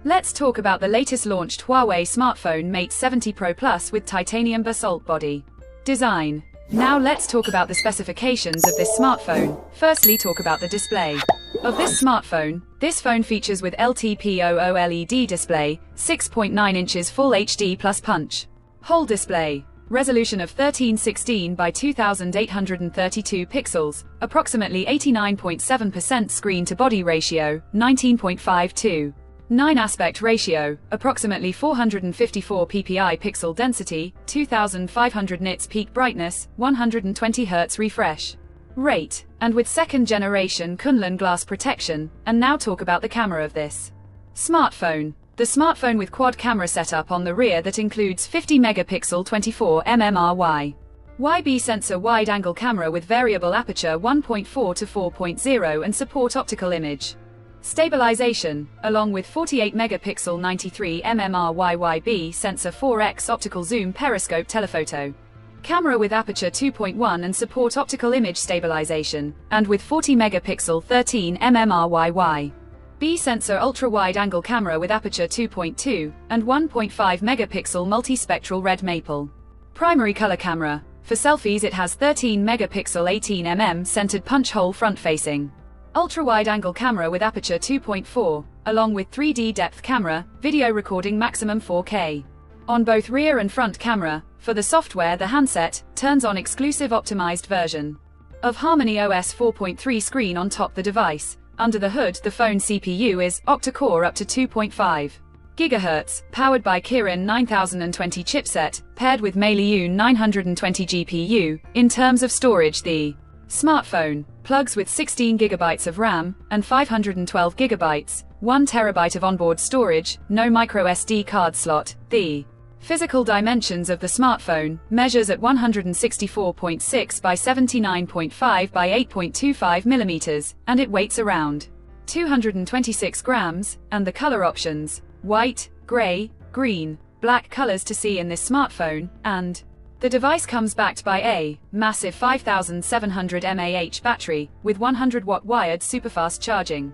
Let's talk about the latest launched Huawei smartphone Mate 70 Pro Plus with titanium basalt body design. Now let's talk about the specifications of this smartphone. Firstly, talk about the display of this smartphone. This phone features with LTPO OLED display, 6.9 inches Full HD plus punch hole display, resolution of 1316 by 2832 pixels, approximately 89.7% screen-to-body ratio, 19.52. 9 aspect ratio, approximately 454 ppi pixel density, 2500 nits peak brightness, 120 Hz refresh rate, and with second generation Kunlun glass protection. And now talk about the camera of this smartphone. The smartphone with quad camera setup on the rear that includes 50 megapixel 24mm REALME sensor wide angle camera with variable aperture 1.4 to 4.0 and support optical image stabilization, along with 48 megapixel 93mm YYB sensor 4x optical zoom periscope telephoto camera with aperture 2.1 and support optical image stabilization, and with 40 megapixel 13mm YYB sensor ultra-wide angle camera with aperture 2.2 and 1.5 megapixel multispectral red maple primary color camera. For selfies it has 13 megapixel 18mm centered punch hole front facing ultra-wide angle camera with aperture 2.4, along with 3D depth camera, video recording maximum 4K. On both rear and front camera. For the software, the handset turns on exclusive optimized version of HarmonyOS 4.3 screen on top the device. Under the hood, the phone CPU is octa-core up to 2.5 GHz, powered by Kirin 9020 chipset, paired with MEIZU 920 GPU. In terms of storage, the smartphone plugs with 16 GB of RAM and 512 GB, 1 TB of onboard storage, no microSD card slot. The physical dimensions of the smartphone measures at 164.6 by 79.5 by 8.25 mm, and it weighs around 226 grams, and the color options: white, gray, green, black colors to see in this smartphone, and the device comes backed by a massive 5700 mAh battery with 100-watt wired superfast charging,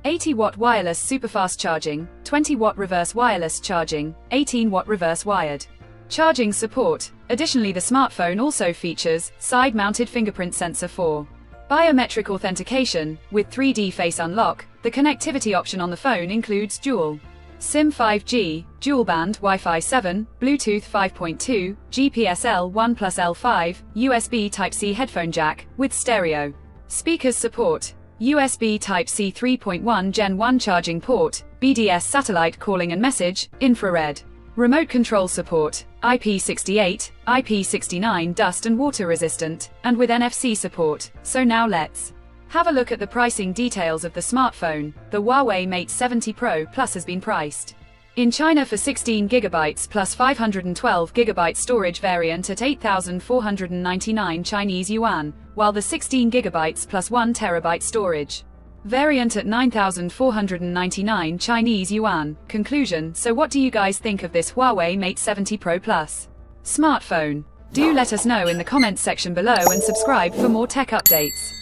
80-watt wireless superfast charging, 20-watt reverse wireless charging, 18-watt reverse wired charging support. Additionally, the smartphone also features side-mounted fingerprint sensor for biometric authentication with 3D face unlock. The connectivity option on the phone includes dual SIM 5G, dual-band Wi-Fi 7, Bluetooth 5.2, GPS L1 plus L5, USB Type-C headphone jack, with stereo speakers support, USB Type-C 3.1 Gen 1 charging port, BDS satellite calling and message, infrared remote control support, IP68, IP69 dust and water resistant, and with NFC support. So now let's have a look at the pricing details of the smartphone. The Huawei Mate 70 Pro Plus has been priced in China for 16 GB plus 512 GB storage variant at 8,499 Chinese yuan, while the 16 GB plus 1 TB storage variant at 9,499 Chinese yuan. Conclusion: so what do you guys think of this Huawei Mate 70 Pro Plus smartphone? Do let us know in the comments section below and subscribe for more tech updates.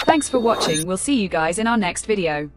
Thanks for watching. We'll see you guys in our next video.